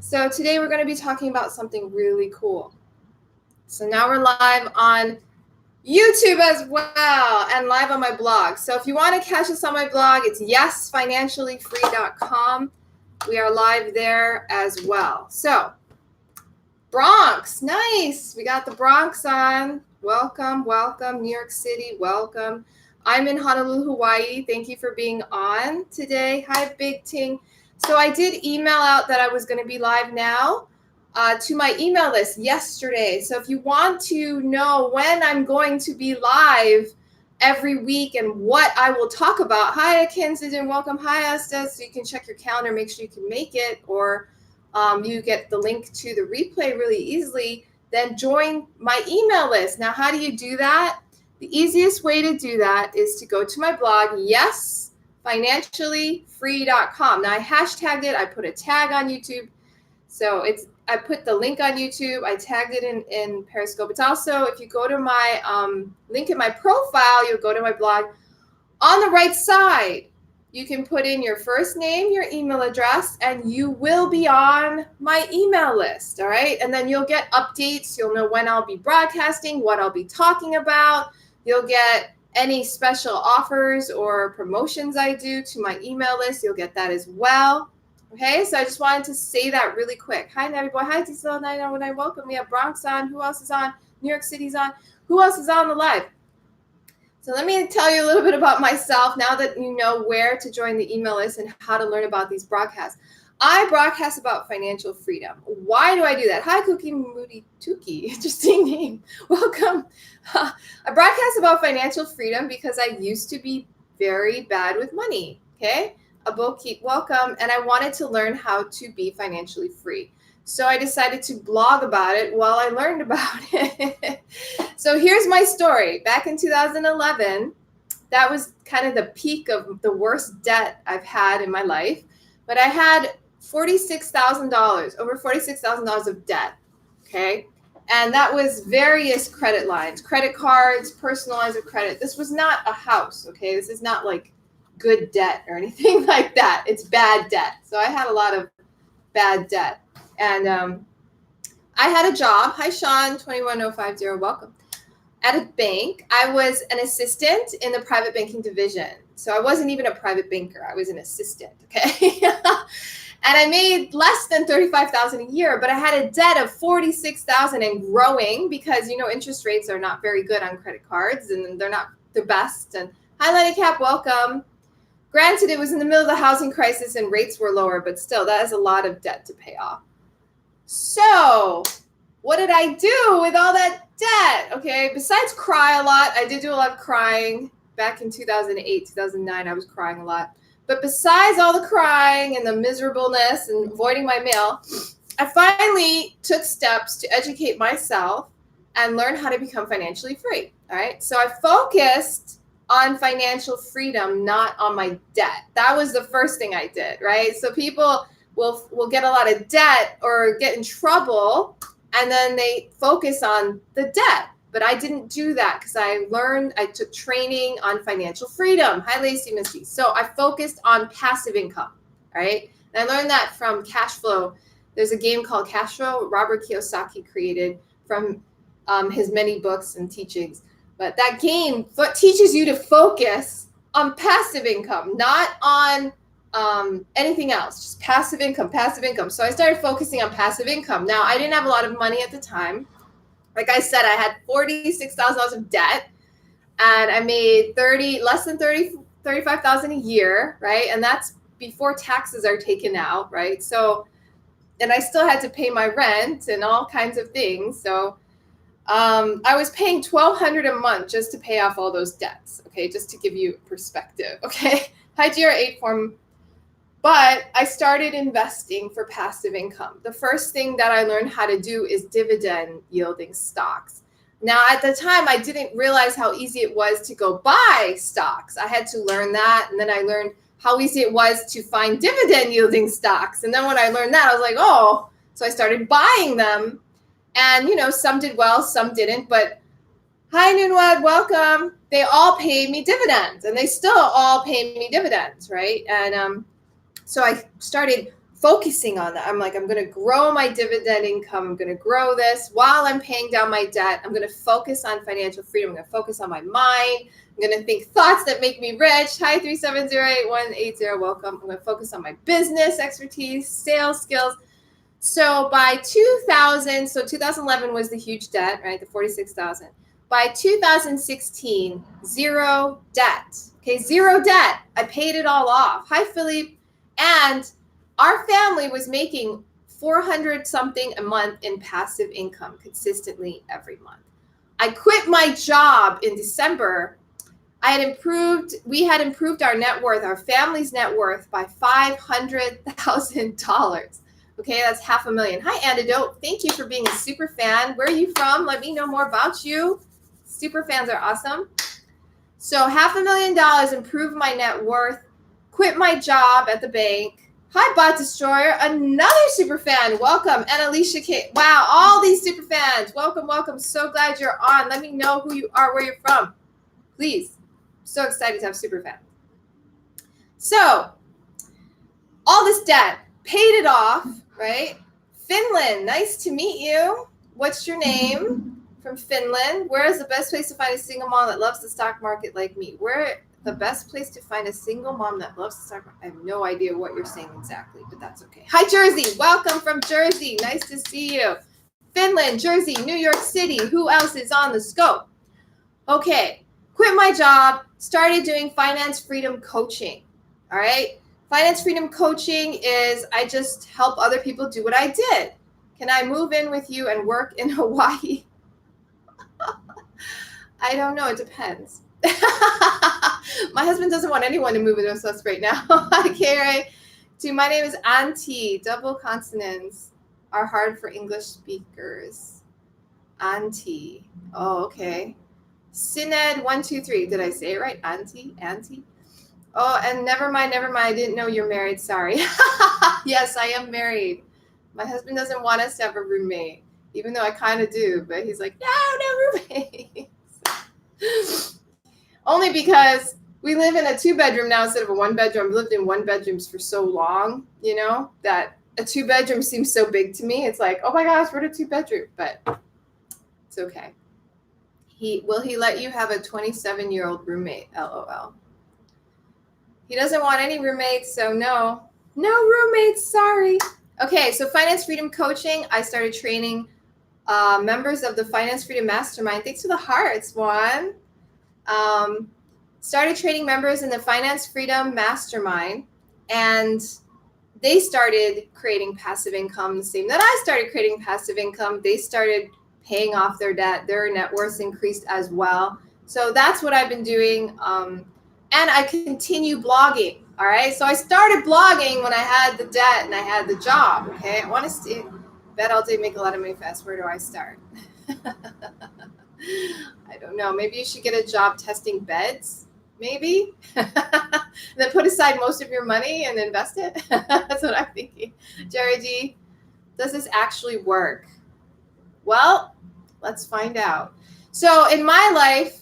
So today we're going to be talking about something really cool. So now we're live on YouTube as well and live on my blog. So if you want to catch us on my blog, it's yesfinanciallyfree.com. We are live there as well. So Bronx, nice. We got the Bronx on. Welcome, welcome. New York City, welcome. I'm in Honolulu, Hawaii. Thank you for being on today. Hi, Big Ting. So I did email out that I was going to be live now to my email list yesterday. So if you want to know when I'm going to be live every week and what I will talk about, hi, Kensington, welcome. Hi, Estes. So you can check your calendar, make sure you can make it, or you get the link to the replay really easily, then join my email list. Now, how do you do that? The easiest way to do that is to go to my blog, yesfinanciallyfree.com. Now, I hashtagged it. I put a tag on YouTube. So I put the link on YouTube. I tagged it in Periscope. It's also, if you go to my link in my profile, you'll go to my blog. On the right side, you can put in your first name, your email address, and you will be on my email list, all right? And then you'll get updates. You'll know when I'll be broadcasting, what I'll be talking about. You'll get any special offers or promotions I do to my email list. You'll get that as well. Okay, so I just wanted to say that really quick. Hi, Navy Boy. Hi, T909. Welcome. We have Bronx on. Who else is on? New York City's on. Who else is on the live? So let me tell you a little bit about myself now that you know where to join the email list and how to learn about these broadcasts. I broadcast about financial freedom. Why do I do that? Hi, Cookie Moody Tuki. Interesting name. Welcome. I broadcast about financial freedom because I used to be very bad with money. Okay. Aboki, welcome. And I wanted to learn how to be financially free. So I decided to blog about it while I learned about it. So here's my story. Back in 2011, that was kind of the peak of the worst debt I've had in my life. But I had $46,000, over $46,000 of debt, okay? And that was various credit lines, credit cards, personal lines of credit. This was not a house, okay? This is not like good debt or anything like that. It's bad debt. So I had a lot of bad debt. And I had a job. Hi, Sean, 21050, welcome. At a bank. I was an assistant in the private banking division. So I wasn't even a private banker. I was an assistant, okay? And I made less than $35,000 a year, but I had a debt of $46,000 and growing because, you know, interest rates are not very good on credit cards and they're not the best. And hi, Lenny Cap, welcome. Granted, it was in the middle of the housing crisis and rates were lower, but still, that is a lot of debt to pay off. So what did I do with all that debt? Okay, besides cry a lot, I did do a lot of crying back in 2008, 2009. I was crying a lot. But besides all the crying and the miserableness and avoiding my mail, I finally took steps to educate myself and learn how to become financially free. All right, so I focused on financial freedom, not on my debt. That was the first thing I did, right? So people will get a lot of debt or get in trouble and then they focus on the debt. But I didn't do that because I took training on financial freedom. Hi, Lacey Misty. So I focused on passive income, right? And I learned that from cash flow. There's a game called Cash Flow Robert Kiyosaki created from his many books and teachings. But that game teaches you to focus on passive income, not on anything else, just passive income. So I started focusing on passive income. Now, I didn't have a lot of money at the time. Like I said, I had $46,000 of debt and I made less than $35,000 a year, right? And that's before taxes are taken out, right? So, and I still had to pay my rent and all kinds of things. So I was paying $1,200 a month just to pay off all those debts, okay? Just to give you perspective, okay? Hi, GR8 form. But I started investing for passive income. The first thing that I learned how to do is dividend yielding stocks. Now, at the time, I didn't realize how easy it was to go buy stocks. I had to learn that. And then I learned how easy it was to find dividend yielding stocks. And then when I learned that, I was like, oh, so I started buying them. And, you know, some did well, some didn't. But hi, Nunwad, welcome. They all paid me dividends. And they still all pay me dividends, right? And so I started focusing on that. I'm like, I'm going to grow my dividend income. I'm going to grow this while I'm paying down my debt. I'm going to focus on financial freedom. I'm going to focus on my mind. I'm going to think thoughts that make me rich. Hi, 3708180. Welcome. I'm going to focus on my business expertise, sales skills. So by 2011 was the huge debt, right? The 46,000. By 2016, zero debt. Okay, zero debt. I paid it all off. Hi, Philippe. And our family was making 400 something a month in passive income consistently every month. I quit my job in December. We had improved our net worth, our family's net worth by $500,000. Okay, that's $500,000. Hi, Antidote. Thank you for being a super fan. Where are you from? Let me know more about you. Super fans are awesome. So $500,000 improved my net worth, quit my job at the bank. Hi, Bot Destroyer, another super fan. Welcome. And Alicia K. Wow, all these super fans. Welcome, welcome. So glad you're on. Let me know who you are, where you're from. Please. So excited to have super fans. So, all this debt, paid it off, right? Finland, nice to meet you. What's your name? From Finland. Where is the best place to find a single mom that loves the stock market like me? Where the best place to find a single mom that loves the stock market? I have no idea what you're saying exactly, but that's okay. Hi, Jersey. Welcome from Jersey. Nice to see you. Finland, Jersey, New York City. Who else is on the scope? Okay. Quit my job. Started doing finance freedom coaching. All right. Finance freedom coaching is I just help other people do what I did. Can I move in with you and work in Hawaii? I don't know. It depends. My husband doesn't want anyone to move in with us right now. Okay, my name is Auntie. Double consonants are hard for English speakers. Auntie. Oh, okay. Sined123. Did I say it right? Auntie? Oh, and never mind. I didn't know you're married. Sorry. Yes, I am married. My husband doesn't want us to have a roommate, even though I kind of do. But he's like, no roommates. Only because we live in a 2-bedroom now instead of a 1-bedroom. I've lived in 1-bedrooms for so long, that a 2-bedroom seems so big to me. It's like, oh my gosh, we're in a 2-bedroom. But it's okay. Will he let you have a 27-year-old roommate? LOL. He doesn't want any roommates, so no roommates. Sorry. Okay, so Finance Freedom Coaching. I started training members of the Finance Freedom Mastermind. Thanks for the hearts, Juan. Started training members in the Finance Freedom Mastermind, and they started creating passive income the same that I started creating passive income. They started paying off their debt. Their net worth increased as well. So that's what I've been doing. And I continue blogging. All right. So I started blogging when I had the debt and I had the job. Okay. I want to stay bet all day, make a lot of money fast. Where do I start? I don't know. Maybe you should get a job testing beds. Maybe. Then put aside most of your money and invest it. That's what I'm thinking. Jerry G, does this actually work? Well, let's find out. So in my life,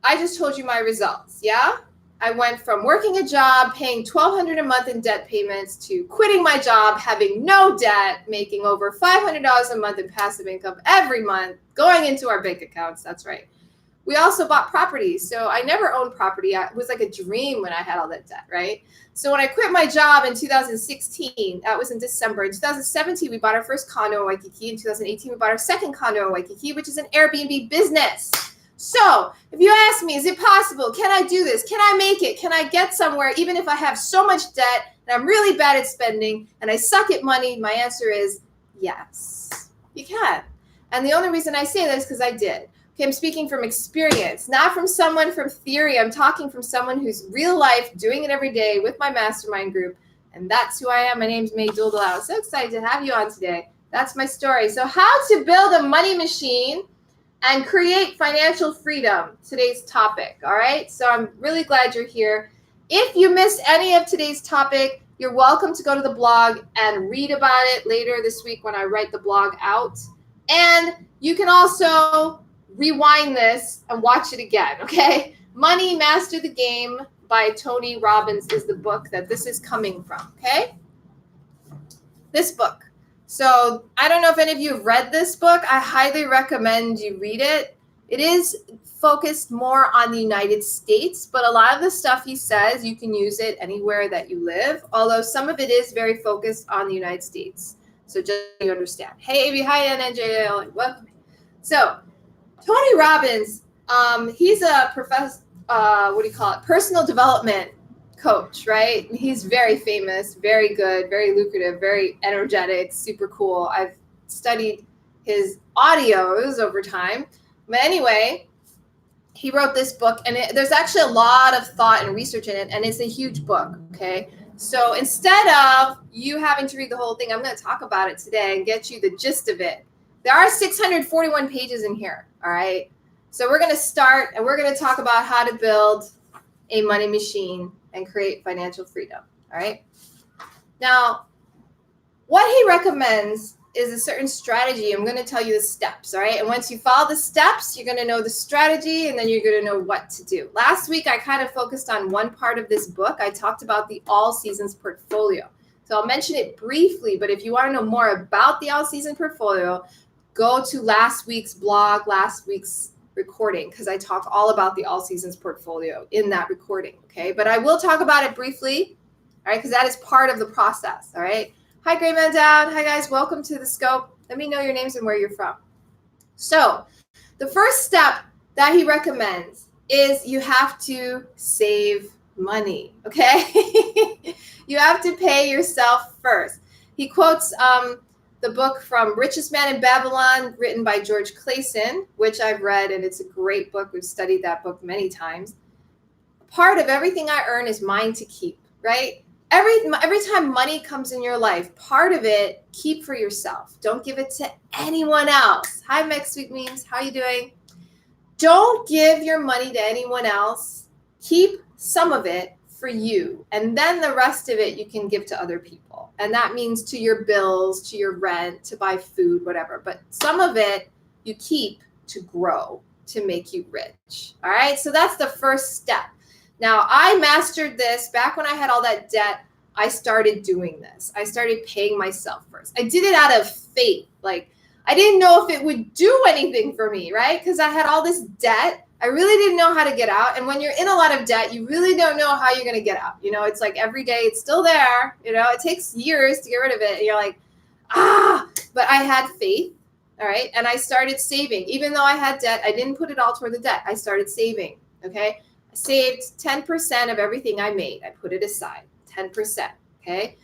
I just told you my results. Yeah. I went from working a job, paying $1,200 a month in debt payments, to quitting my job, having no debt, making over $500 a month in passive income every month, going into our bank accounts. That's right. We also bought properties. So I never owned property. It was like a dream when I had all that debt, right? So when I quit my job in 2016, that was in December. In 2017, we bought our first condo in Waikiki. In 2018, we bought our second condo in Waikiki, which is an Airbnb business. So if you ask me, is it possible? Can I do this? Can I make it? Can I get somewhere even if I have so much debt and I'm really bad at spending and I suck at money? My answer is yes, you can. And the only reason I say that is because I did. Okay, I'm speaking from experience, not from someone from theory. I'm talking from someone who's real life, doing it every day with my mastermind group. And that's who I am. My name's May Duldalau. I'm so excited to have you on today. That's my story. So how to build a money machine and create financial freedom, today's topic. All right. So I'm really glad you're here. If you missed any of today's topic, you're welcome to go to the blog and read about it later this week when I write the blog out. And you can also rewind this and watch it again. Okay. Money Master the Game by Tony Robbins is the book that this is coming from. Okay. this book. So I don't know if any of you have read this book. I highly recommend you read it. It is focused more on the United States, but a lot of the stuff he says, you can use it anywhere that you live, although some of it is very focused on the United States. So just so you understand. Hey, Avi, hi, NNJL, welcome. So Tony Robbins, he's a professor, personal development coach, right? He's very famous, very good, very lucrative, very energetic, super cool. I've studied his audios over time. But anyway, he wrote this book, and there's actually a lot of thought and research in it, and it's a huge book, okay? So instead of you having to read the whole thing, I'm going to talk about it today and get you the gist of it. There are 641 pages in here, all right? So we're going to start, and we're going to talk about how to build a money machine and create financial freedom, all right? Now, what he recommends is a certain strategy. I'm going to tell you the steps, all right? And once you follow the steps, you're going to know the strategy, and then you're going to know what to do. Last week, I kind of focused on one part of this book. I talked about the all seasons portfolio. So I'll mention it briefly, but if you want to know more about the all season portfolio, go to last week's blog, last week's recording, because I talk all about the all seasons portfolio in that recording, okay? But I will talk about it briefly, all right, because that is part of the process, all right? Hi, Gray Man Down. Hi, guys. Welcome to the Scope. Let me know your names and where you're from. So the first step that he recommends is you have to save money, okay? You have to pay yourself first. He quotes the book from Richest Man in Babylon, written by George Clason, which I've read, and it's a great book. We've studied that book many times. Part of everything I earn is mine to keep, right? Every time money comes in your life, part of it, keep for yourself. Don't give it to anyone else. Hi, Mex Sweet Memes. How you doing? Don't give your money to anyone else. Keep some of it for you. And then the rest of it you can give to other people. And that means to your bills, to your rent, to buy food, whatever. But some of it you keep to grow, to make you rich. All right? So that's the first step. Now, I mastered this back when I had all that debt. I started doing this. I started paying myself first. I did it out of faith. Like, I didn't know if it would do anything for me, right? Because I had all this debt. I really didn't know how to get out. And when you're in a lot of debt, you really don't know how you're going to get out. You know, it's like every day it's still there. You know, it takes years to get rid of it. And you're like, but I had faith. All right. And I started saving. Even though I had debt, I didn't put it all toward the debt. I started saving. Okay. Saved 10% of everything I made. I put it aside, 10%, okay?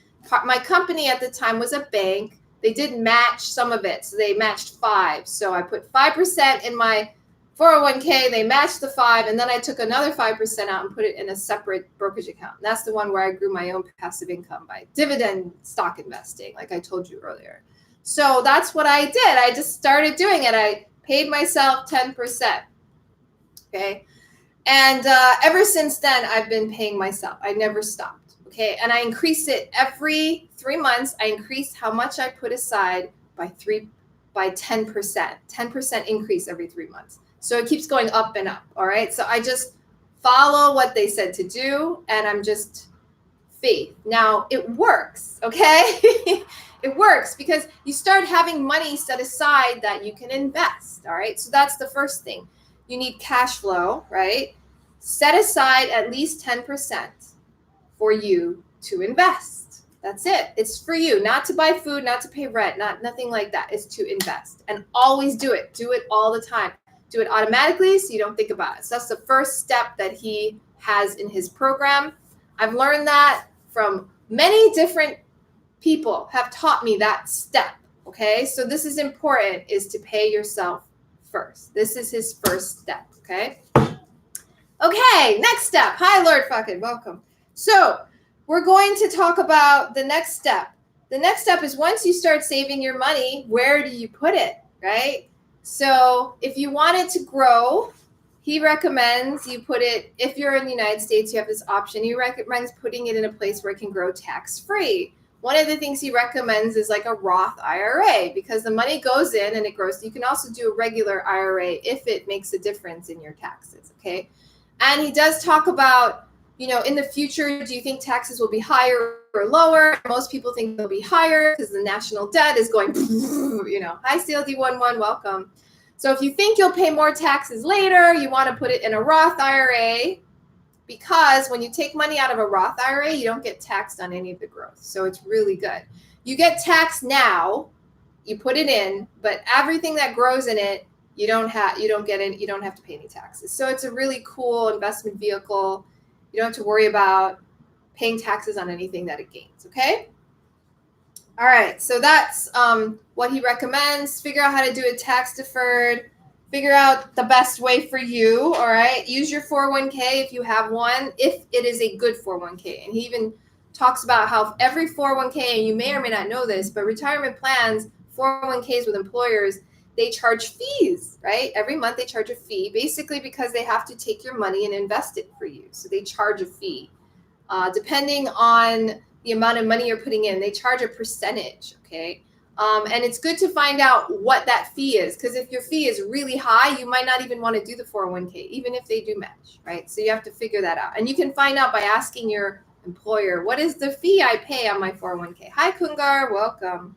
My company at the time was a bank. They did match some of it, so they matched 5. So I put 5% in my 401k, they matched the 5, and then I took another 5% out and put it in a separate brokerage account. And that's the one where I grew my own passive income by dividend stock investing, like I told you earlier. So that's what I did. I just started doing it. I paid myself 10%, okay? And ever since then, I've been paying myself. I never stopped, okay? And I increased it every 3 months. I increased how much I put aside by 10%, 10% increase every 3 months. So it keeps going up and up, all right? So I just follow what they said to do, and I'm just faith. Now, it works, okay? It works because you start having money set aside that you can invest, all right? So that's the first thing. You need cash flow, right? Set aside at least 10% for you to invest. That's it. It's for you, not to buy food, not to pay rent, nothing like that. It's to invest. And always do it. Do it all the time. Do it automatically so you don't think about it. So that's the first step that he has in his program. I've learned that from many different people have taught me that step, okay? So this is important, is to pay yourself first. This is his first step, okay? Okay, next step. Hi, Lord fucking welcome. So we're going to talk about the next step. The next step is once you start saving your money, where do you put it, right? So if you want it to grow, he recommends you put it, if you're in the United States, you have this option. He recommends putting it in a place where it can grow tax-free. One of the things he recommends is like a Roth IRA because the money goes in and it grows. You can also do a regular IRA if it makes a difference in your taxes, okay? And he does talk about in the future, do you think taxes will be higher or lower? Most people think they'll be higher because the national debt is going, Hi, CLD11, welcome. So if you think you'll pay more taxes later, you want to put it in a Roth IRA, because when you take money out of a Roth IRA, you don't get taxed on any of the growth. So it's really good. You get taxed now, you put it in, but everything that grows in it, you don't have to pay any taxes. So it's a really cool investment vehicle. You don't have to worry about paying taxes on anything that it gains, okay? All right, so that's what he recommends. Figure out how to do it tax deferred. Figure out the best way for you, all right? Use your 401k if you have one, if it is a good 401k. And he even talks about how every 401k, and you may or may not know this, but retirement plans, 401ks with employers, they charge fees, right? Every month they charge a fee, basically because they have to take your money and invest it for you. So they charge a fee. Depending on the amount of money you're putting in, they charge a percentage, okay? And it's good to find out what that fee is, because if your fee is really high, you might not even want to do the 401k, even if they do match, right? So you have to figure that out. And you can find out by asking your employer, what is the fee I pay on my 401k? Hi, Kungar, welcome.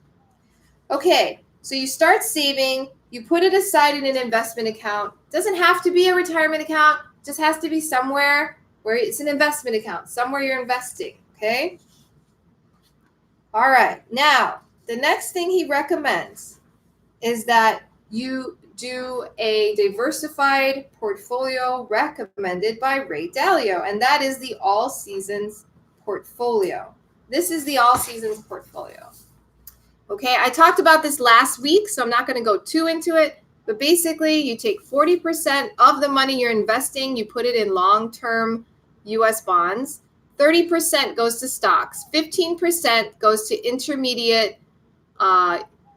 Okay, so you start saving, you put it aside in an investment account. Doesn't have to be a retirement account, just has to be somewhere where it's an investment account, somewhere you're investing, okay? All right, now, the next thing he recommends is that you do a diversified portfolio recommended by Ray Dalio, and that is the All Seasons portfolio. This is the All Seasons portfolio. Okay, I talked about this last week, so I'm not going to go too into it, but basically you take 40% of the money you're investing, you put it in long-term US bonds, 30% goes to stocks, 15% goes to intermediate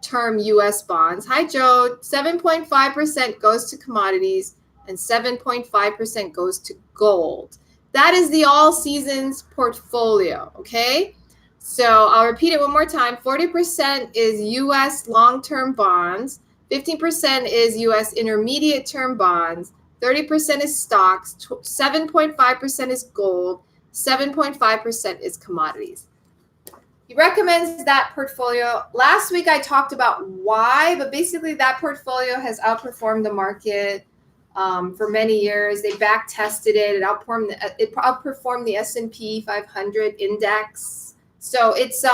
term US bonds. Hi, Joe. 7.5% goes to commodities and 7.5% goes to gold. That is the All Seasons portfolio, okay? So I'll repeat it one more time. 40% is US long-term bonds, 15% is US intermediate term bonds, 30% is stocks, 7.5% is gold, 7.5% is commodities. He recommends that portfolio. Last week I talked about why, but basically that portfolio has outperformed the market for many years. They back tested it. It outperformed the S&P 500 index. So it's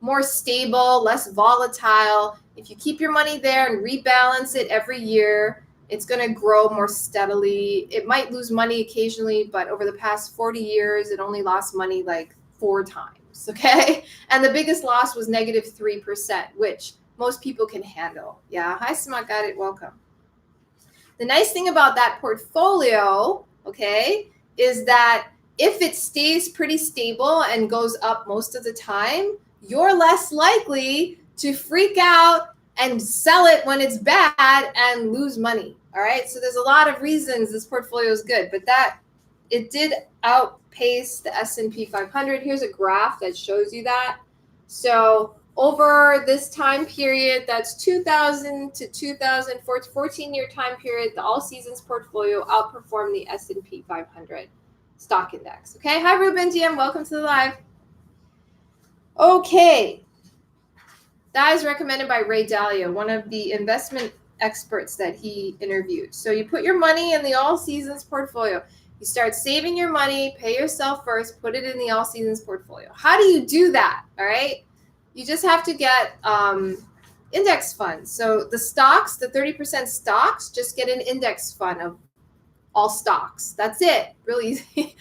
more stable, less volatile. If you keep your money there and rebalance it every year, it's going to grow more steadily. It might lose money occasionally, but over the past 40 years, it only lost money like 4 times, okay? And the biggest loss was negative 3%, which most people can handle. Yeah, hi, Smart, got it, welcome. The nice thing about that portfolio, okay, is that if it stays pretty stable and goes up most of the time, you're less likely to freak out and sell it when it's bad and lose money. All right. So there's a lot of reasons this portfolio is good, but it did outpace the S&P 500. Here's a graph that shows you that. So over this time period, that's 2000 to 2014 year time period, the All Seasons portfolio outperformed the S&P 500 stock index. Okay. Hi, Ruben GM. Welcome to the live. Okay. That is recommended by Ray Dalio, one of the investment experts that he interviewed. So you put your money in the All Seasons portfolio. You start saving your money, pay yourself first, put it in the All Seasons portfolio. How do you do that? All right. You just have to get index funds. So the stocks, the 30% stocks, just get an index fund of all stocks. That's it. Really easy.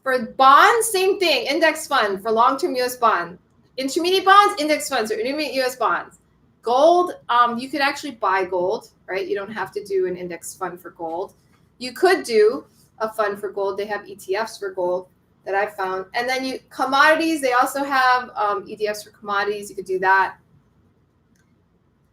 For bonds, same thing. Index fund for long-term US bond. Intermediate bonds, index funds, or intermediate US bonds. Gold, you could actually buy gold, right? You don't have to do an index fund for gold. You could do a fund for gold. They have ETFs for gold that I've found. And then commodities, they also have ETFs for commodities. You could do that.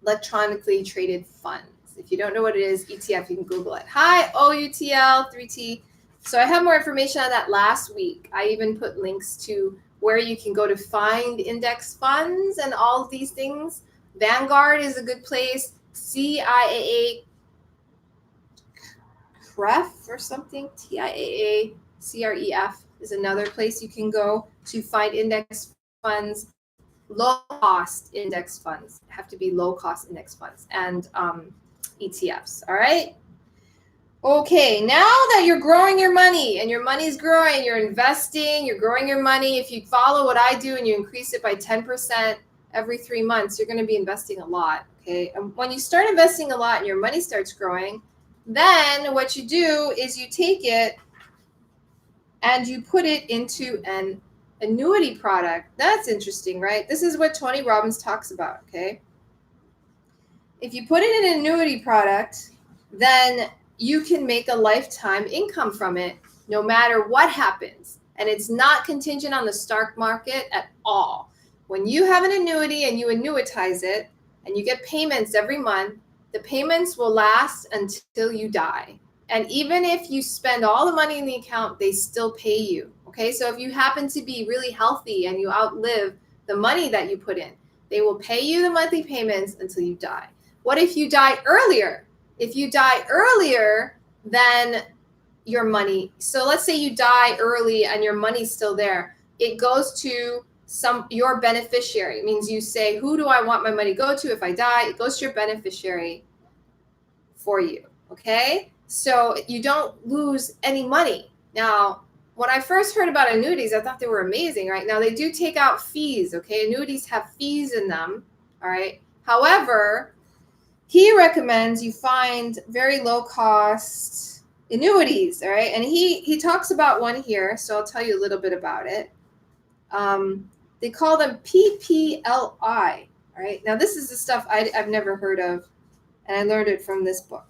Electronically traded funds. If you don't know what it is, ETF, you can Google it. Hi, OUTL 3T. So I have more information on that last week. I even put links to where you can go to find index funds and all of these things. Vanguard is a good place. CIAA CREF or something. TIAA CREF is another place you can go to find index funds. Low cost index funds have to be low cost index funds, and ETFs. All right. Okay, now that you're growing your money and your money's growing, you're investing, you're growing your money. If you follow what I do and you increase it by 10% every 3 months, you're going to be investing a lot. Okay. And when you start investing a lot and your money starts growing, then what you do is you take it and you put it into an annuity product. That's interesting, right? This is what Tony Robbins talks about, okay? If you put it in an annuity product, then you can make a lifetime income from it no matter what happens. And it's not contingent on the stock market at all. When you have an annuity and you annuitize it and you get payments every month, the payments will last until you die. And even if you spend all the money in the account, they still pay you. Okay, so if you happen to be really healthy and you outlive the money that you put in, they will pay you the monthly payments until you die. What if you die earlier? If you die earlier than your money, so let's say you die early and your money's still there, it goes to your beneficiary. It means you say, who do I want my money to go to if I die? It goes to your beneficiary for you, okay? So you don't lose any money. Now, when I first heard about annuities, I thought they were amazing, right? Now, they do take out fees, okay? Annuities have fees in them, all right? However, he recommends you find very low-cost annuities, all right? And he talks about one here, so I'll tell you a little bit about it. They call them PPLI, all right? Now, this is the stuff I've never heard of, and I learned it from this book,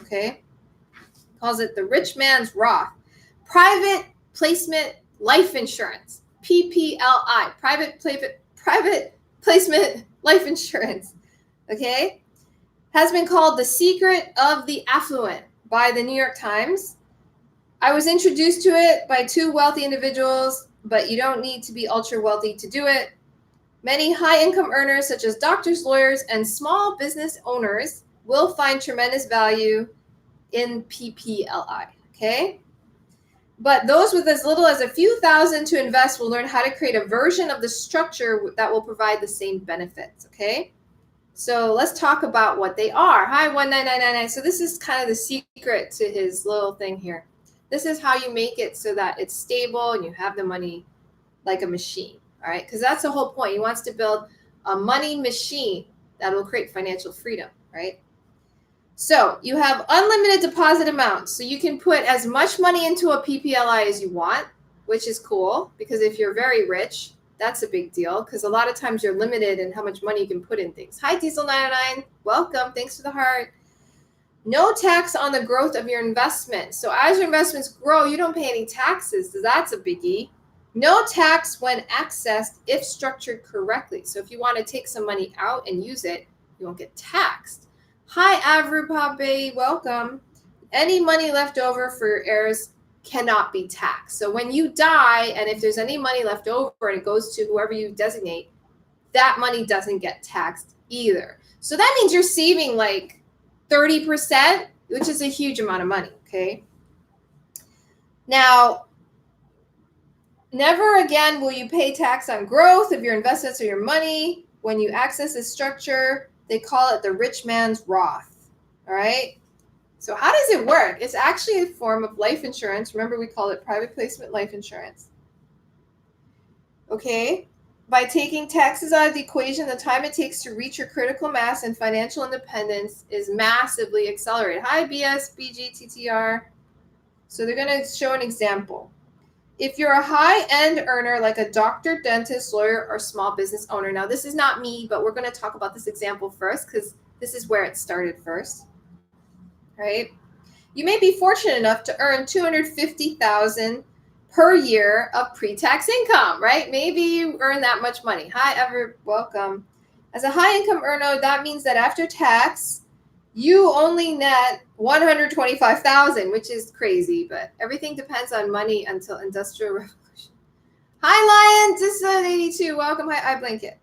okay? Calls it the rich man's Roth, private placement life insurance, PPLI, private placement life insurance, okay? Has been called the secret of the affluent by the New York Times. I was introduced to it by two wealthy individuals, but you don't need to be ultra wealthy to do it. Many high income earners, such as doctors, lawyers, and small business owners, will find tremendous value in PPLI, okay? But those with as little as a few thousand to invest will learn how to create a version of the structure that will provide the same benefits, okay? So let's talk about what they are. Hi, 19999. So this is kind of the secret to his little thing here. This is how you make it so that it's stable and you have the money like a machine, all right? Because that's the whole point. He wants to build a money machine that will create financial freedom, right? So you have unlimited deposit amounts. So you can put as much money into a PPLI as you want, which is cool because if you're very rich, that's a big deal because a lot of times you're limited in how much money you can put in things. Hi, Diesel99. Welcome. Thanks for the heart. No tax on the growth of your investment. So as your investments grow, you don't pay any taxes. So that's a biggie. No tax when accessed if structured correctly. So if you want to take some money out and use it, you won't get taxed. Hi, Avrupabe. Welcome. Any money left over for your heirs cannot be taxed. So when you die, and if there's any money left over and it goes to whoever you designate, that money doesn't get taxed either. So that means you're saving like 30%, which is a huge amount of money, okay? Now, never again will you pay tax on growth of your investments or your money. When you access this structure, they call it the rich man's Roth, all right? So how does it work? It's actually a form of life insurance. Remember, we call it private placement life insurance. Okay? By taking taxes out of the equation, the time it takes to reach your critical mass and financial independence is massively accelerated. Hi, BS, BG, TTR. So they're going to show an example. If you're a high-end earner like a doctor, dentist, lawyer, or small business owner. Now, this is not me, but we're going to talk about this example first because this is where it started first. Right? You may be fortunate enough to earn $250,000 per year of pre-tax income, right? Maybe you earn that much money. Hi, welcome. As a high-income earner, that means that after tax, you only net $125,000, which is crazy, but everything depends on money until Industrial Revolution. Hi, Lion, this is 82. Welcome. Hi, iBlanket.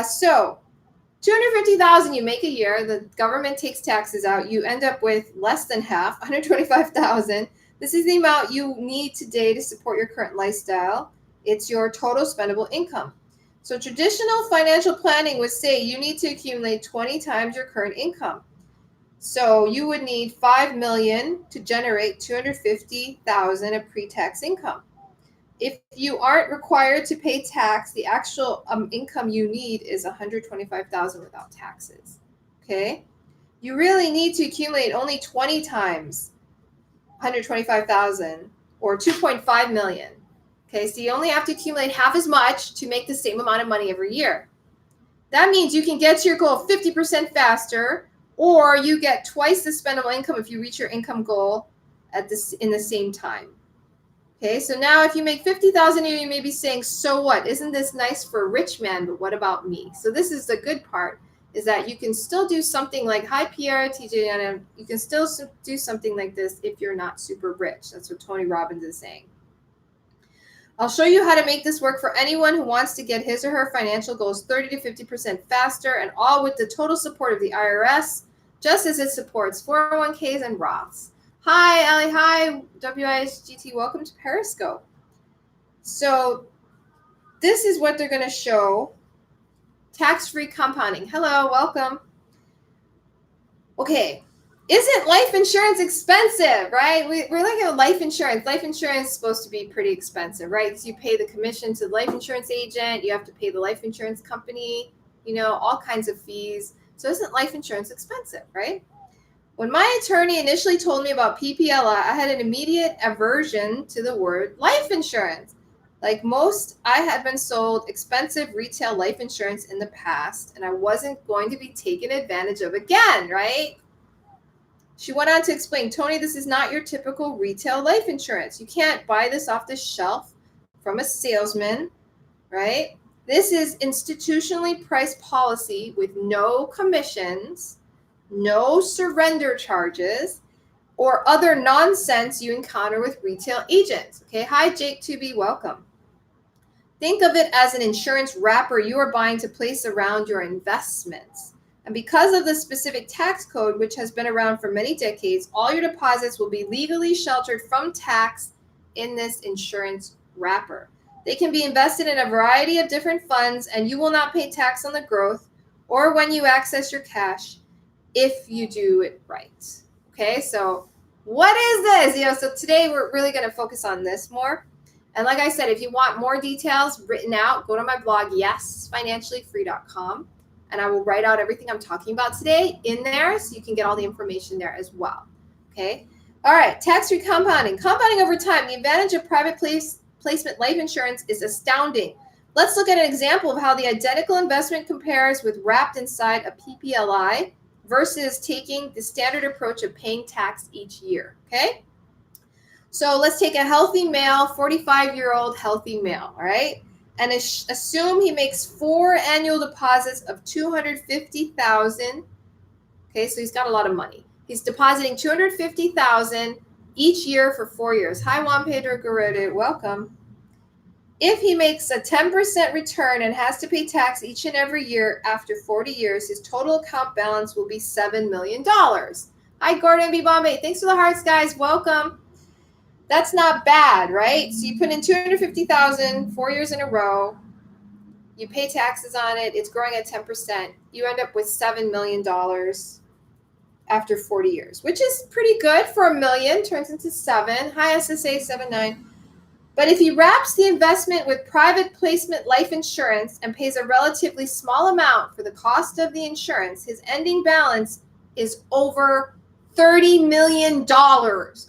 So $250,000 you make a year, the government takes taxes out, you end up with less than half, $125,000. This is the amount you need today to support your current lifestyle. It's your total spendable income. So traditional financial planning would say you need to accumulate 20 times your current income. So you would need 5 million to generate 250,000 of pre-tax income. If you aren't required to pay tax, the actual income you need is 125,000 without taxes. Okay? You really need to accumulate only 20 times 125,000 or 2.5 million. Okay, so you only have to accumulate half as much to make the same amount of money every year. That means you can get to your goal 50% faster, or you get twice the spendable income if you reach your income goal in the same time. Okay, so now if you make 50,000 a year, you may be saying, so what? Isn't this nice for a rich man, but what about me? So this is the good part, is that you can still do something like, hi Pierre, TJ, and you can still do something like this if you're not super rich. That's what Tony Robbins is saying. I'll show you how to make this work for anyone who wants to get his or her financial goals 30 to 50% faster, and all with the total support of the IRS, just as it supports 401ks and Roths. Hi, Ali. Hi, WISGT. Welcome to Periscope. So this is what they're going to show. Tax-free compounding. Hello, welcome. Okay. Isn't life insurance expensive, right? We're looking at life insurance. Life insurance is supposed to be pretty expensive, right? Because you pay the commission to the life insurance agent. You have to pay the life insurance company, all kinds of fees. So isn't life insurance expensive, right? When my attorney initially told me about PPLI, I had an immediate aversion to the word life insurance. Like most, I had been sold expensive retail life insurance in the past, and I wasn't going to be taken advantage of again, right? She went on to explain, Tony, this is not your typical retail life insurance. You can't buy this off the shelf from a salesman, right? This is institutionally priced policy with no commissions, no surrender charges, or other nonsense you encounter with retail agents. Okay, hi Jake 2B, welcome. Think of it as an insurance wrapper you are buying to place around your investments. And because of the specific tax code, which has been around for many decades, all your deposits will be legally sheltered from tax in this insurance wrapper. They can be invested in a variety of different funds, and you will not pay tax on the growth or when you access your cash if you do it right. Okay, so what is this? So today we're really going to focus on this more. And like I said, if you want more details written out, go to my blog, yesfinanciallyfree.com, and I will write out everything I'm talking about today in there so you can get all the information there as well. Okay. All right. Tax-free compounding. Compounding over time. The advantage of private placement life insurance is astounding. Let's look at an example of how the identical investment compares with wrapped inside a PPLI versus taking the standard approach of paying tax each year. Okay. So let's take a healthy male, 45-year-old healthy male, all right? And assume he makes 4 annual deposits of $250,000. Okay, so he's got a lot of money. He's depositing $250,000 each year for 4 years. Hi, Juan Pedro Guerrero, welcome. If he makes a 10% return and has to pay tax each and every year after 40 years, his total account balance will be $7 million. Hi, Gordon B. Bombay. Thanks for the hearts, guys. Welcome. That's not bad, right? So you put in $250,000 4 years in a row. You pay taxes on it. It's growing at 10%. You end up with $7 million after 40 years, which is pretty good for $1 million. Turns into 7. Hi, SSA 79. But if he wraps the investment with private placement life insurance and pays a relatively small amount for the cost of the insurance, his ending balance is over $30 million.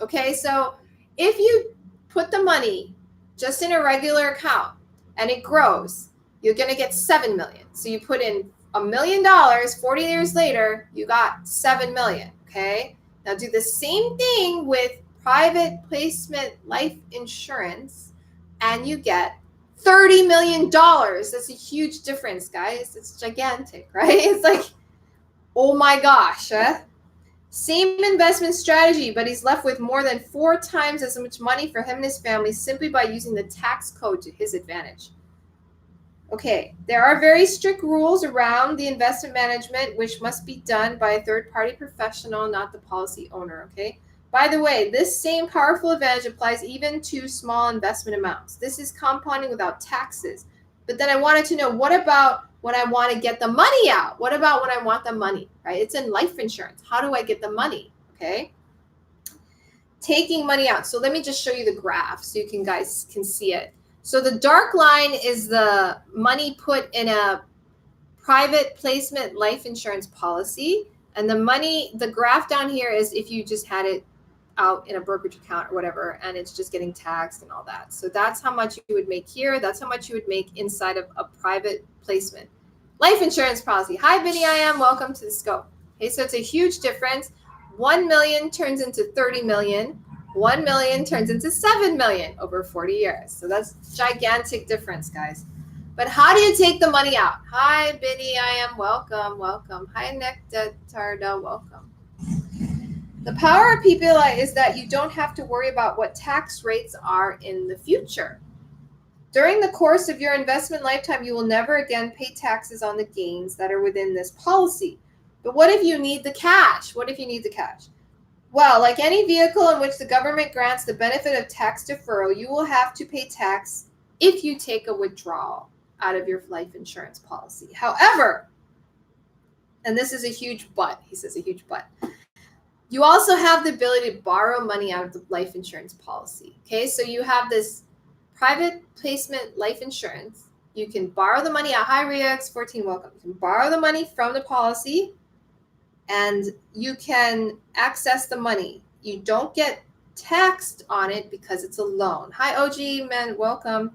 Okay, so if you put the money just in a regular account and it grows, you're going to get $7 million. So you put in $1 million, 40 years later, you got $7 million. Okay. Now do the same thing with private placement life insurance and you get $30 million. That's a huge difference, guys. It's gigantic, right? It's like, oh my gosh. Same investment strategy, but he's left with more than 4 times as much money for him and his family simply by using the tax code to his advantage. Okay, there are very strict rules around the investment management, which must be done by a third-party professional, not the policy owner, okay? By the way, this same powerful advantage applies even to small investment amounts. This is compounding without taxes. But then I wanted to know, what about when I want to get the money out? What about when I want the money, right? It's in life insurance. How do I get the money? Okay. Taking money out. So let me just show you the graph so you guys can see it. So the dark line is the money put in a private placement life insurance policy. And the graph down here is if you just had it out in a brokerage account or whatever, and it's just getting taxed and all that. So that's how much you would make here. That's how much you would make inside of a private placement life insurance policy. Hi, Vinny, I am. Welcome to the scope. Okay, so it's a huge difference. 1 million turns into 30 million. 1 million turns into 7 million over 40 years. So that's gigantic difference, guys. But how do you take the money out? Hi, Vinny, I am. Welcome, welcome. Hi, Nectarda, welcome. The power of PPLI is that you don't have to worry about what tax rates are in the future. During the course of your investment lifetime, you will never again pay taxes on the gains that are within this policy. But what if you need the cash? What if you need the cash? Well, like any vehicle in which the government grants the benefit of tax deferral, you will have to pay tax if you take a withdrawal out of your life insurance policy. However, and this is a huge but, he says a huge but, you also have the ability to borrow money out of the life insurance policy. Okay, so you have this private placement life insurance. You can borrow the money out. Hi, REX14, welcome. You can borrow the money from the policy and you can access the money. You don't get taxed on it because it's a loan. Hi, OG, man, welcome.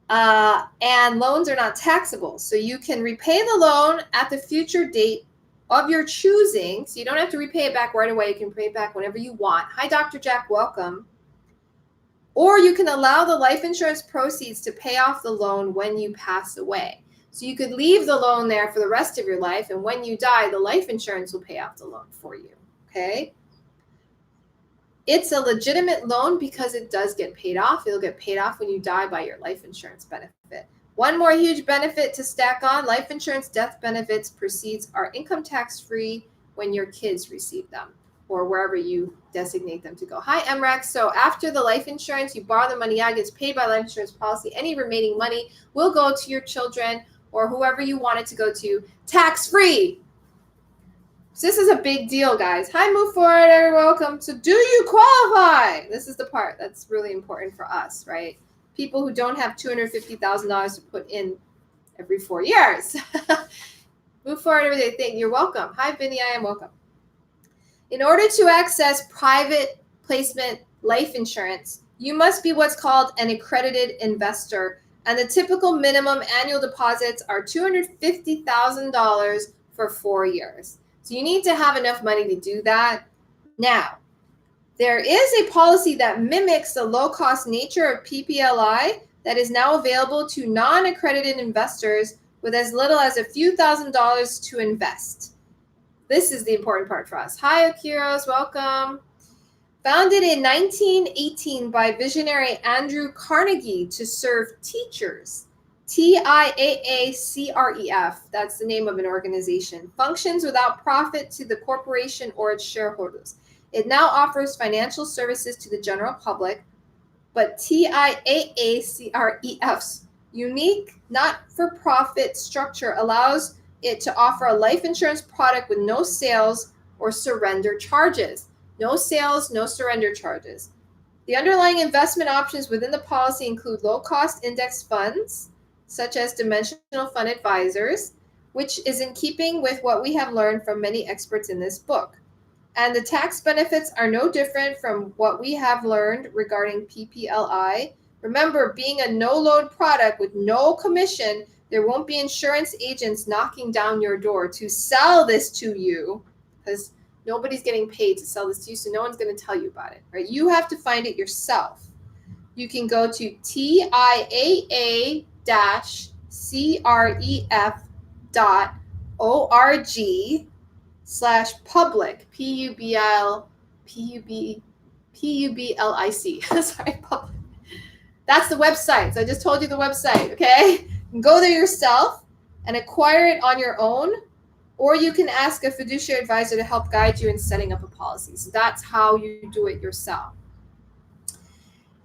And loans are not taxable. So you can repay the loan at the future date of your choosing. So you don't have to repay it back right away. You can pay it back whenever you want. Hi, Dr. Jack, welcome. Or you can allow the life insurance proceeds to pay off the loan when you pass away. So you could leave the loan there for the rest of your life. And when you die, the life insurance will pay off the loan for you. Okay. It's a legitimate loan because it does get paid off. It'll get paid off when you die by your life insurance benefit. One more huge benefit to stack on, life insurance death benefits proceeds are income tax free when your kids receive them or wherever you designate them to go. Hi, MREX. So after the life insurance, you borrow the money out, it gets paid by life insurance policy. Any remaining money will go to your children or whoever you want it to go to tax free. So this is a big deal, guys. Hi, move forward, welcome. So do you qualify? This is the part that's really important for us, right? People who don't have $250,000 to put in every 4 years. Move forward every day. Thank you. You're welcome. Hi, Vinny. I am welcome. In order to access private placement life insurance, you must be what's called an accredited investor. And the typical minimum annual deposits are $250,000 for 4 years. So you need to have enough money to do that. Now, there is a policy that mimics the low-cost nature of PPLI that is now available to non-accredited investors with as little as a few $1,000s to invest. This is the important part for us. Hi, Akiros, welcome. Founded in 1918 by visionary Andrew Carnegie to serve teachers. TIAACREF, that's the name of an organization, functions without profit to the corporation or its shareholders. It now offers financial services to the general public, but TIAACREF's unique not-for-profit structure allows it to offer a life insurance product with no sales or surrender charges. No sales, no surrender charges. The underlying investment options within the policy include low-cost index funds, such as dimensional fund advisors, which is in keeping with what we have learned from many experts in this book. And the tax benefits are no different from what we have learned regarding PPLI. Remember, being a no-load product with no commission, there won't be insurance agents knocking down your door to sell this to you because nobody's getting paid to sell this to you, so no one's going to tell you about it, right? You have to find it yourself. You can go to TIAA-CREF.org/public, P-U-B-L-I-C. Sorry, public. That's the website. So I just told you the website, okay? You can go there yourself and acquire it on your own. or you can ask a fiduciary advisor to help guide you in setting up a policy. So that's how you do it yourself.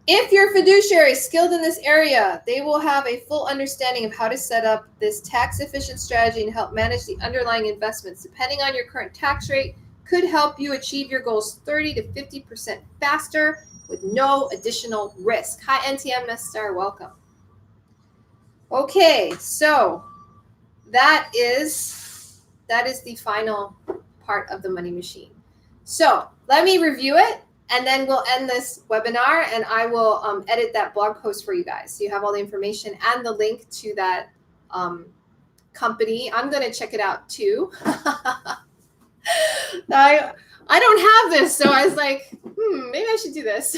If your fiduciary is skilled in this area, they will have a full understanding of how to set up this tax-efficient strategy and help manage the underlying investments. Depending on your current tax rate, could help you achieve your goals 30 to 50% faster with no additional risk. Hi, NTM Star, welcome. Okay, so that is the final part of the money machine. So let me review it, and then we'll end this webinar, and I will edit that blog post for you guys. So you have all the information and the link to that company. I'm going to check it out too. I don't have this, so I was like, maybe I should do this.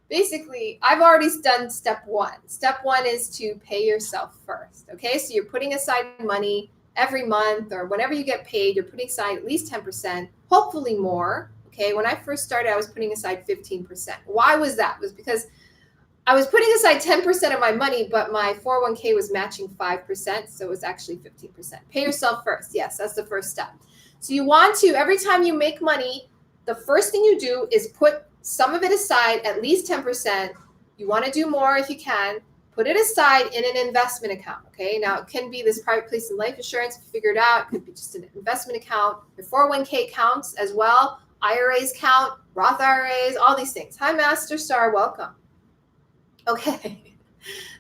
Basically, I've already done step one. Step one is to pay yourself first. Okay, so you're putting aside money every month or whenever you get paid, you're putting aside at least 10%, hopefully more. Okay, when I first started, I was putting aside 15%. Why was that? It was because I was putting aside 10% of my money, but my 401k was matching 5%, so it was actually 15%. Pay yourself first. Yes, that's the first step. So you want to, every time you make money, the first thing you do is put some of it aside, at least 10%. You want to do more if you can. Put it aside in an investment account, okay? Now, it can be this private placement life insurance, figure it out. It could be just an investment account. Your 401k counts as well. IRAs count, Roth IRAs, all these things. Hi, Master Star, welcome. Okay,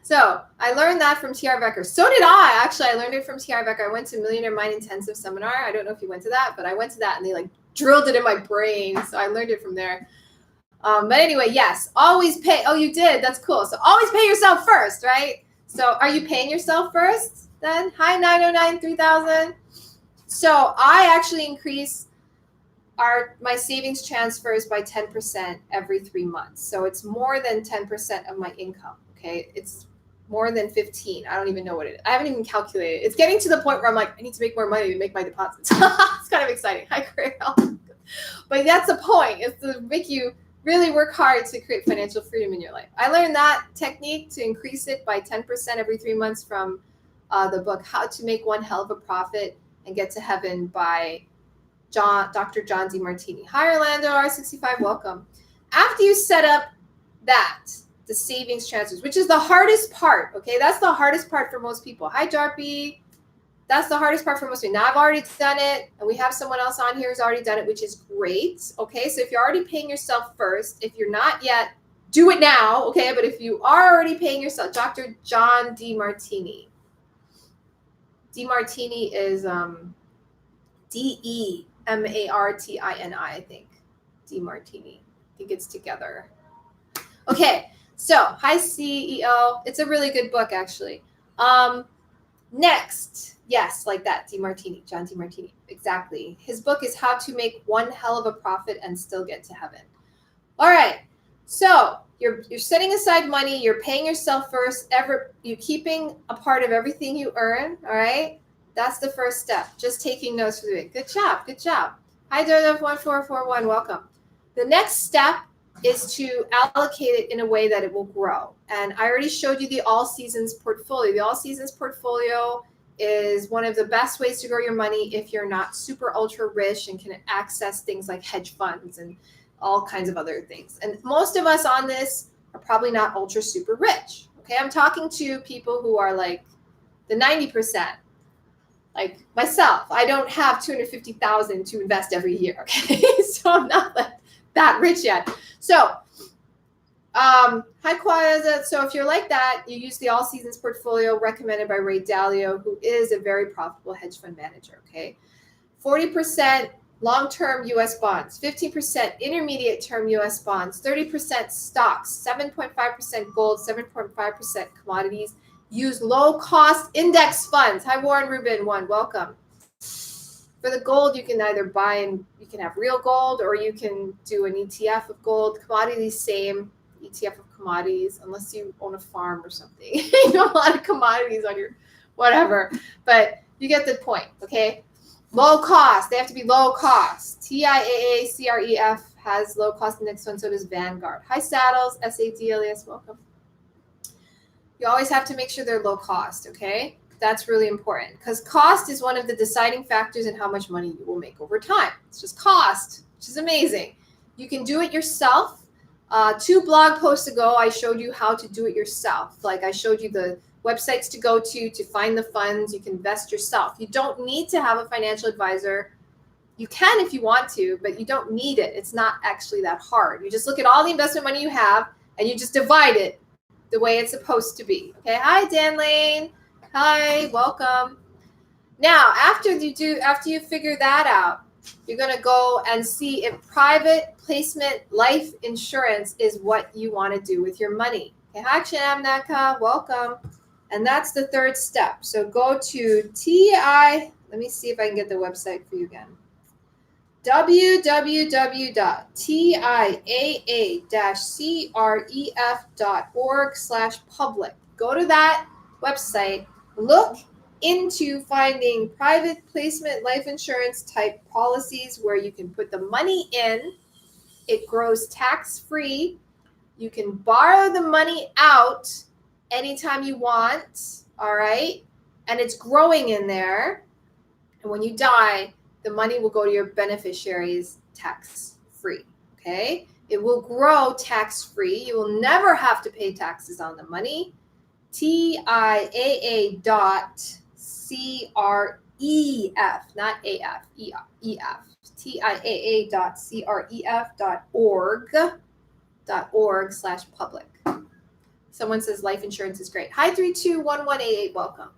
so I learned that from T.R. Becker. So did I, actually. I learned it from T.R. Becker. I went to Millionaire Mind Intensive Seminar. I don't know if you went to that, but I went to that, and they like drilled it in my brain, so I learned it from there. But anyway, yes, always pay. Oh, you did. That's cool. So always pay yourself first, right? So are you paying yourself first then? Hi, 909 3000. So I actually increase my savings transfers by 10% every 3 months. So it's more than 10% of my income. Okay. It's more than 15. I don't even know what it is. I haven't even calculated. It's getting to the point where I'm like, I need to make more money to make my deposits. It's kind of exciting. Hi, Grail. But that's the point. It's to make you really work hard to create financial freedom in your life. I learned that technique to increase it by 10% every 3 months from the book, How to Make One Hell of a Profit and Get to Heaven by Dr. John DeMartini. Hi, Orlando R65, welcome. After you set up the savings transfers, which is the hardest part, okay? That's the hardest part for most people. Hi, Jarpy. That's the hardest part for most people. Now I've already done it, and we have someone else on here who's already done it, which is great. Okay, so if you're already paying yourself first, if you're not yet, do it now. Okay, but if you are already paying yourself, Dr. John DeMartini. DeMartini is DeMartini, I think. DeMartini. I think it's together. Okay, so hi CEO. It's a really good book, actually. Next. Yes, like that, DeMartini, John DeMartini, exactly. His book is How to Make One Hell of a Profit and Still Get to Heaven. All right, so you're setting aside money, you're paying yourself first, you're keeping a part of everything you earn, all right? That's the first step, just taking notes for the week. Good job, good job. Hi, Dodo1441, welcome. The next step is to allocate it in a way that it will grow. And I already showed you the All Seasons portfolio. The All Seasons portfolio is one of the best ways to grow your money if you're not super ultra rich and can access things like hedge funds and all kinds of other things. And most of us on this are probably not ultra super rich. Okay, I'm talking to people who are like the 90%, like myself. I don't have $250,000 to invest every year. Okay, so I'm not like that rich yet. So hi, Quaza. So if you're like that, you use the All Seasons portfolio recommended by Ray Dalio, who is a very profitable hedge fund manager, okay? 40% long-term U.S. bonds, 15% intermediate-term U.S. bonds, 30% stocks, 7.5% gold, 7.5% commodities. Use low-cost index funds. Hi, Warren Rubin, welcome. For the gold, you can either buy and you can have real gold, or you can do an ETF of gold. Commodities, same. ETF of commodities, unless you own a farm or something. You know, a lot of commodities on your whatever, but you get the point, okay? Low cost, they have to be low cost. TIAA CREF has low cost index fund, so does Vanguard. Hi, Saddles, SADLES, welcome. You always have to make sure they're low cost, okay? That's really important because cost is one of the deciding factors in how much money you will make over time. It's just cost, which is amazing. You can do it yourself. 2 blog posts ago, I showed you how to do it yourself. Like I showed you the websites to go to find the funds. You can invest yourself. You don't need to have a financial advisor. You can if you want to, but you don't need it. It's not actually that hard. You just look at all the investment money you have and you just divide it the way it's supposed to be. Okay. Hi, Dan Lane. Hi, welcome. Now, after you figure that out, you're going to go and see if private placement life insurance is what you want to do with your money. Okay. Hi, Shamnaka. Welcome. And that's the 3rd step. So go to let me see if I can get the website for you again. www.tiaa-cref.org/public. Go to that website, look into finding private placement life insurance type policies where you can put the money in. It grows tax-free. You can borrow the money out anytime you want, all right? And it's growing in there. And when you die, the money will go to your beneficiaries tax-free, okay? It will grow tax-free. You will never have to pay taxes on the money. TIAA.CREF, not AF, EF. TIAA.CREF.org/public. Someone says life insurance is great. Hi, 321188, welcome.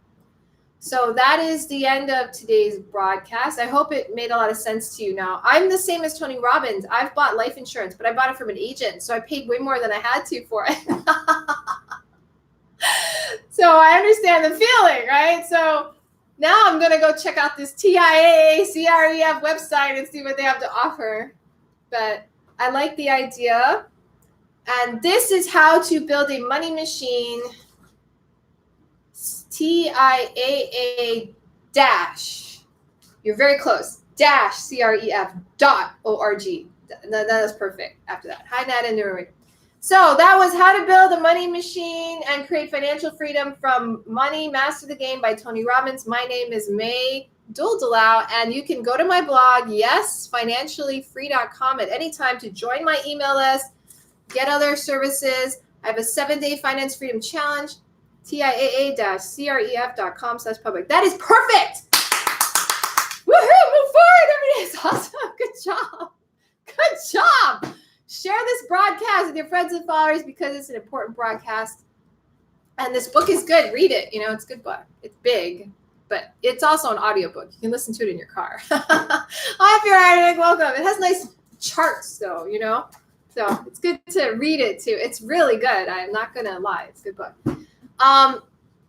So that is the end of today's broadcast. I hope it made a lot of sense to you. Now, I'm the same as Tony Robbins. I've bought life insurance, but I bought it from an agent, so I paid way more than I had to for it. So I understand the feeling, right? So now I'm going to go check out this TIAA CREF website and see what they have to offer. But I like the idea. And this is how to build a money machine. TIAA dash, you're very close, dash CREF.org. That is perfect after that. Hi, Nat and Nuri. So that was How to Build a Money Machine and Create Financial Freedom from Money, Master the Game by Tony Robbins. My name is May Duldalau, and you can go to my blog, yesfinanciallyfree.com at any time to join my email list, get other services. I have a 7-day finance freedom challenge. TIAA-CREF.com/public. That is perfect. Woohoo! Move forward. Everybody is awesome. Good job. Good job. Share this broadcast with your friends and followers because it's an important broadcast. And this book is good. Read it. You know, it's a good book. It's big, but it's also an audiobook. You can listen to it in your car. Hi, Pierre. Welcome. It has nice charts, though, you know. So it's good to read it, too. It's really good. I'm not going to lie. It's a good book.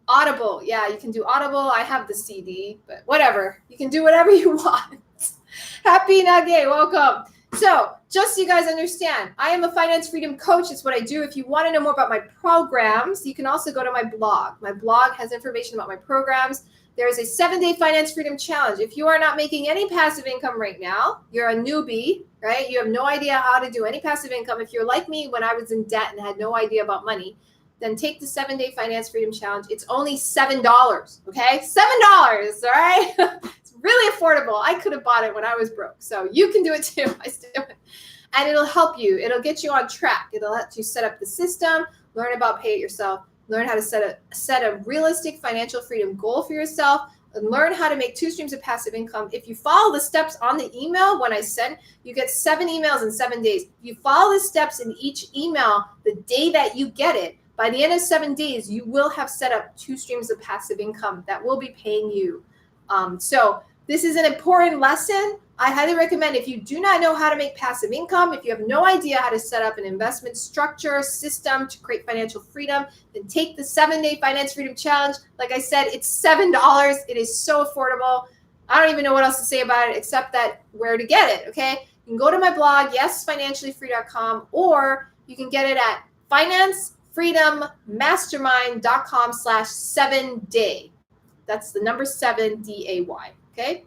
Audible. Yeah, you can do Audible. I have the CD, but whatever. You can do whatever you want. Happy Nage, welcome. So just so you guys understand, I am a finance freedom coach. It's what I do. If you want to know more about my programs, you can also go to my blog. My blog has information about my programs. There is a 7-day finance freedom challenge. If you are not making any passive income right now, you're a newbie, right? You have no idea how to do any passive income. If you're like me when I was in debt and had no idea about money, then take the 7-day finance freedom challenge. It's only $7, okay? $7, all right? It's really affordable. I could have bought it when I was broke. So you can do it too. I still do it. And it'll help you. It'll get you on track. It'll let you set up the system, learn about pay it yourself, learn how to set a realistic financial freedom goal for yourself, and learn how to make 2 streams of passive income. If you follow the steps on the email, when I send, you get 7 emails in 7 days. If you follow the steps in each email the day that you get it, by the end of 7 days, you will have set up 2 streams of passive income that will be paying you. So this is an important lesson. I highly recommend if you do not know how to make passive income, if you have no idea how to set up an investment structure system to create financial freedom, then take the 7-day finance freedom challenge. Like I said, it's $7. It is so affordable. I don't even know what else to say about it except that where to get it, okay? You can go to my blog, yesfinanciallyfree.com, or you can get it at financefreedommastermind.com/7day. That's the number 7 DAY, okay?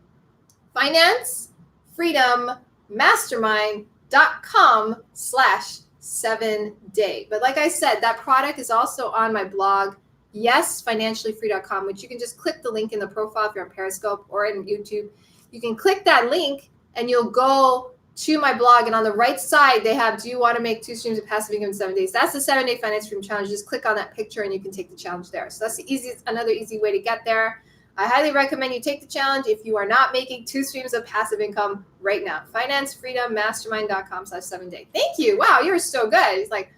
financefreedommastermind.com/7day. But like I said, that product is also on my blog yesfinanciallyfree.com, which you can just click the link in the profile if you're on Periscope or in YouTube. You can click that link and you'll go to my blog, and on the right side they have, do you want to make 2 streams of passive income in 7 days? That's the 7-day finance freedom challenge. Just click on that picture and you can take the challenge there. So that's the easiest, another easy way to get there. I highly recommend you take the challenge if you are not making 2 streams of passive income right now. financefreedommastermind.com/7day. Thank you. Wow, you're so good. It's like,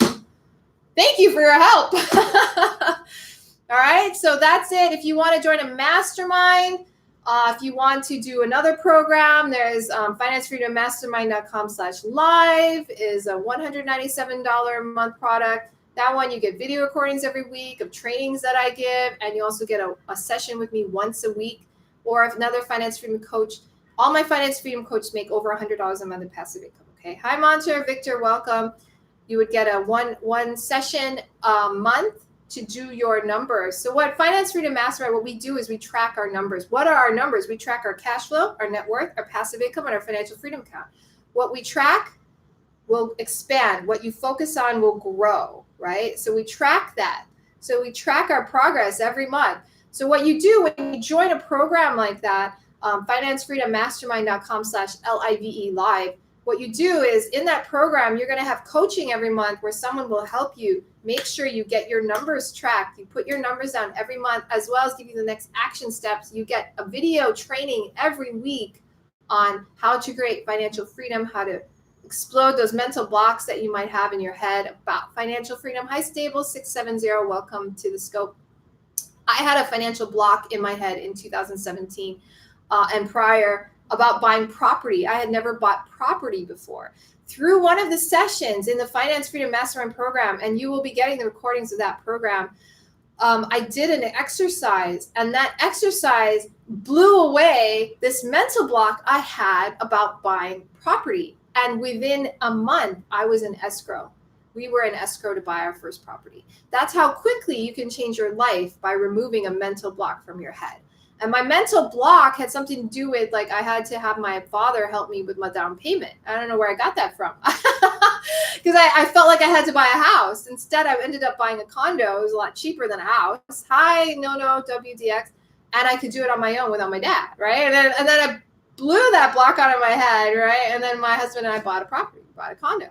thank you for your help. All right, so that's it. If you want to join a mastermind, if you want to do another program, there's financefreedommastermind.com/live is a $197 a month product. That one, you get video recordings every week of trainings that I give, and you also get a session with me once a week, or if another finance freedom coach. All my finance freedom coaches make over $100 a month in passive income. Okay, hi Monter, Victor, welcome. You would get a one session a month to do your numbers. So what Finance Freedom Mastermind, what we do is we track our numbers. What are our numbers? We track our cash flow, our net worth, our passive income, and our financial freedom account. What we track will expand. What you focus on will grow, right? So we track that. So we track our progress every month. So what you do when you join a program like that, financefreedommastermind.com/LIVE live, what you do is in that program, you're going to have coaching every month where someone will help you make sure you get your numbers tracked. You put your numbers down every month, as well as give you the next action steps. You get a video training every week on how to create financial freedom, how to explode those mental blocks that you might have in your head about financial freedom. Hi, Stable 670. Welcome to the scope. I had a financial block in my head in 2017 and prior about buying property. I had never bought property before. Through one of the sessions in the Finance Freedom Mastermind program, and you will be getting the recordings of that program, I did an exercise, and that exercise blew away this mental block I had about buying property. And within a month, I was in escrow. We were in escrow to buy our first property. That's how quickly you can change your life by removing a mental block from your head. And my mental block had something to do with, like, I had to have my father help me with my down payment. I don't know where I got that from. Because I felt like I had to buy a house. Instead, I ended up buying a condo. It was a lot cheaper than a house. Hi, no, WDX. And I could do it on my own without my dad, right? And then I blew that block out of my head, right? And then my husband and I bought a property, bought a condo.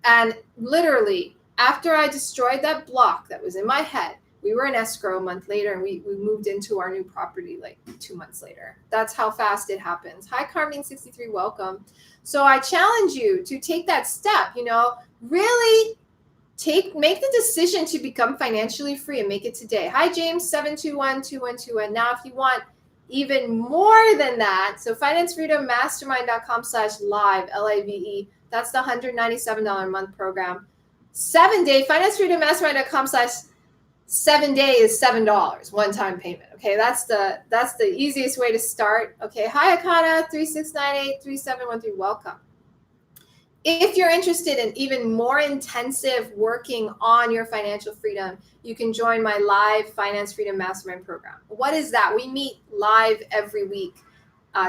And literally, after I destroyed that block that was in my head, we were in escrow a month later, and we moved into our new property like 2 months later. That's how fast it happens. Hi, Carmine63, welcome. So I challenge you to take that step, really make the decision to become financially free and make it today. Hi, James 7212121. Now, if you want even more than that, so financefreedommastermind.com/live, LIVE, that's the $197 a month program. 7-day, financefreedommastermind.com/7day is $7, one-time payment. Okay, that's the easiest way to start. Okay, hi Akana 36983713, welcome. If you're interested in even more intensive working on your financial freedom, you can join my live Finance Freedom Mastermind program. What is that? We meet live every week,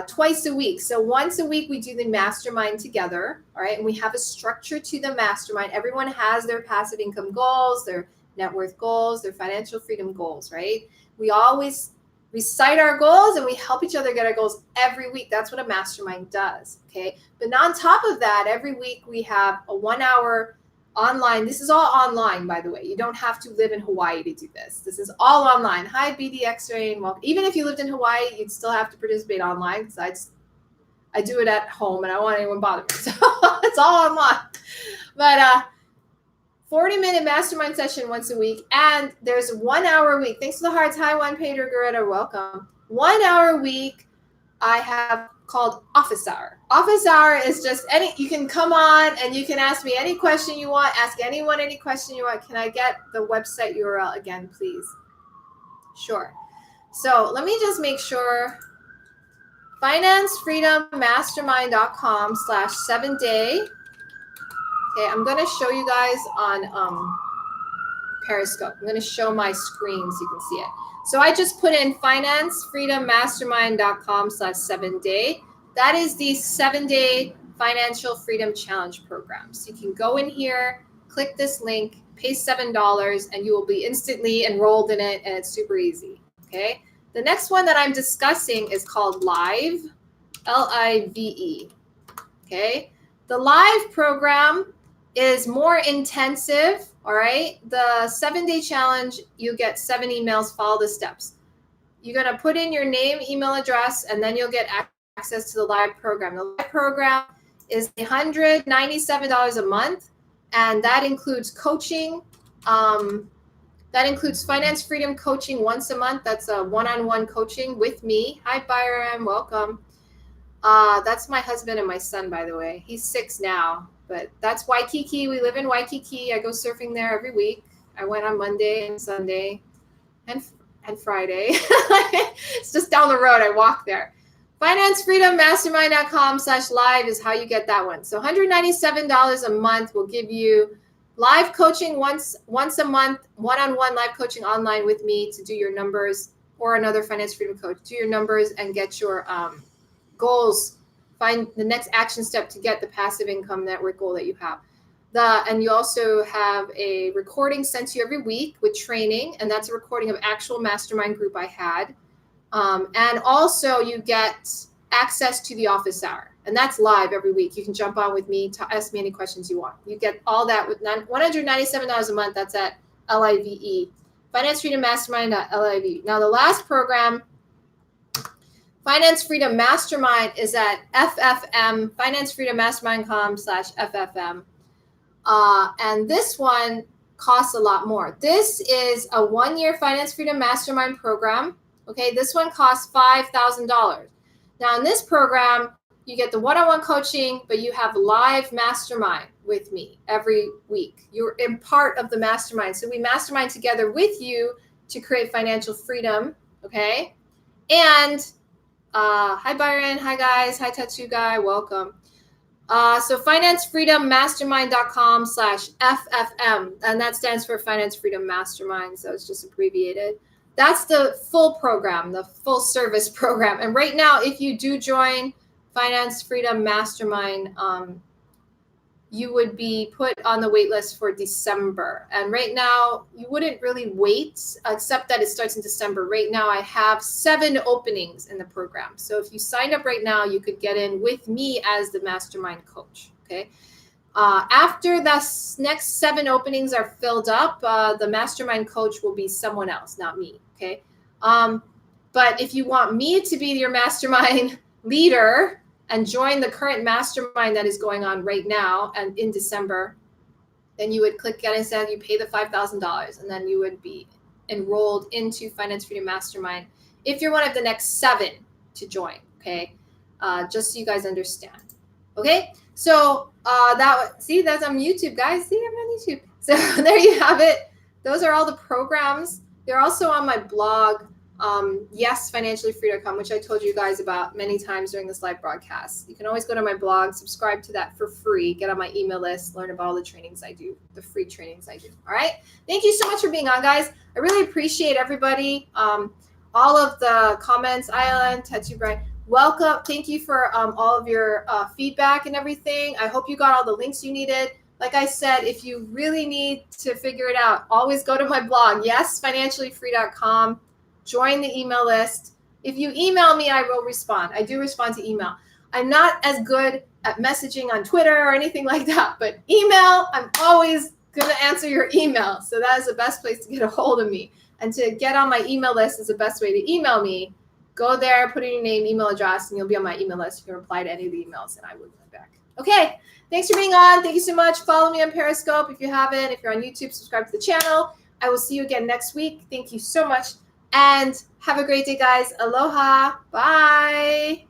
twice a week. So once a week, we do the mastermind together, all right? And we have a structure to the mastermind. Everyone has their passive income goals, their net worth goals, their financial freedom goals, right? We always recite our goals and we help each other get our goals every week. That's what a mastermind does, okay? But on top of that, every week we have a 1-hour online. This is all online, by the way. You don't have to live in Hawaii to do this. This is all online. Hi, BDX Rain. Well, even if you lived in Hawaii, you'd still have to participate online because I do it at home and I don't want anyone bothering me. So it's all online. But 40-minute mastermind session once a week, and there's 1 hour a week. Thanks for the hearts. Hi, Juan Pedro Guerrero, welcome. 1 hour a week I have called Office Hour. Office Hour is just you can come on and you can ask me any question you want, ask anyone any question you want. Can I get the website URL again, please? Sure. So let me just make sure. financefreedommastermind.com/7day. Okay, I'm going to show you guys on Periscope. I'm going to show my screen so you can see it. So I just put in financefreedommastermind.com/7day. That is the 7-day financial freedom challenge program. So you can go in here, click this link, pay $7 and you will be instantly enrolled in it, and it's super easy. Okay. The next one that I'm discussing is called Live, Live. Okay. The Live program is more intensive. All right. The 7-day challenge, you get 7 emails, follow the steps. You're going to put in your name, email address, and then you'll get access to the Live program. The Live program is $197 a month, and that includes coaching. That includes Finance Freedom coaching once a month. That's a one-on-one coaching with me. Hi, Byron. Welcome. That's my husband and my son, by the way. He's 6 now, but that's Waikiki. We live in Waikiki. I go surfing there every week. I went on Monday and Sunday and Friday. It's just down the road. I walk there. FinanceFreedomMastermind.com/live is how you get that one. So $197 a month will give you live coaching once a month, one-on-one live coaching online with me to do your numbers, or another Finance Freedom coach, do your numbers and get your goals, find the next action step to get the passive income network goal that you have. And you also have a recording sent to you every week with training, and that's a recording of actual mastermind group I had. And also you get access to the office hour, and that's live every week. You can jump on with me to ask me any questions you want. You get all that with $197 a month. That's at LIVE, Finance Freedom Mastermind.live. Now the last program, Finance Freedom Mastermind, is at FFM, FinanceFreedomMastermind.com/FFM. And this one costs a lot more. This is a 1-year Finance Freedom Mastermind program. Okay, this one costs $5,000. Now in this program, you get the one-on-one coaching, but you have live mastermind with me every week. You're in part of the mastermind. So we mastermind together with you to create financial freedom. Okay. And hi, Byron. Hi, guys. Hi, Tattoo Guy. Welcome. So FinanceFreedomMastermind.com/FFM, and that stands for Finance Freedom Mastermind. So it's just abbreviated. That's the full program, the full service program. And right now, if you do join Finance Freedom Mastermind, you would be put on the wait list for December. And right now, you wouldn't really wait, except that it starts in December. Right now, I have 7 openings in the program. So if you signed up right now, you could get in with me as the mastermind coach. Okay. After the next 7 openings are filled up, the mastermind coach will be someone else, not me. Okay. But if you want me to be your mastermind leader and join the current mastermind that is going on right now and in December, then you would click Get Inside, you pay the $5,000, and then you would be enrolled into Finance Freedom Mastermind if you're one of the next 7 to join. Okay. Just so you guys understand. Okay. So that's on YouTube, guys. See, I'm on YouTube. So there you have it. Those are all the programs. They're also on my blog, yesfinanciallyfree.com, which I told you guys about many times during this live broadcast. You can always go to my blog, subscribe to that for free, get on my email list, learn about all the trainings I do, the free trainings I do. All right. Thank you so much for being on, guys. I really appreciate everybody. All of the comments, Island, Tattoo Brian. Welcome. Thank you for all of your feedback and everything. I hope you got all the links you needed. Like I said, if you really need to figure it out, always go to my blog, yesfinanciallyfree.com. Join the email list. If you email me, I will respond. I do respond to email. I'm not as good at messaging on Twitter or anything like that, but email, I'm always going to answer your email. So that is the best place to get a hold of me. And to get on my email list is the best way to email me. Go there, put in your name, email address, and you'll be on my email list. You can reply to any of the emails, and I will get back. Okay, thanks for being on. Thank you so much. Follow me on Periscope if you haven't. If you're on YouTube, subscribe to the channel. I will see you again next week. Thank you so much, and have a great day, guys. Aloha. Bye.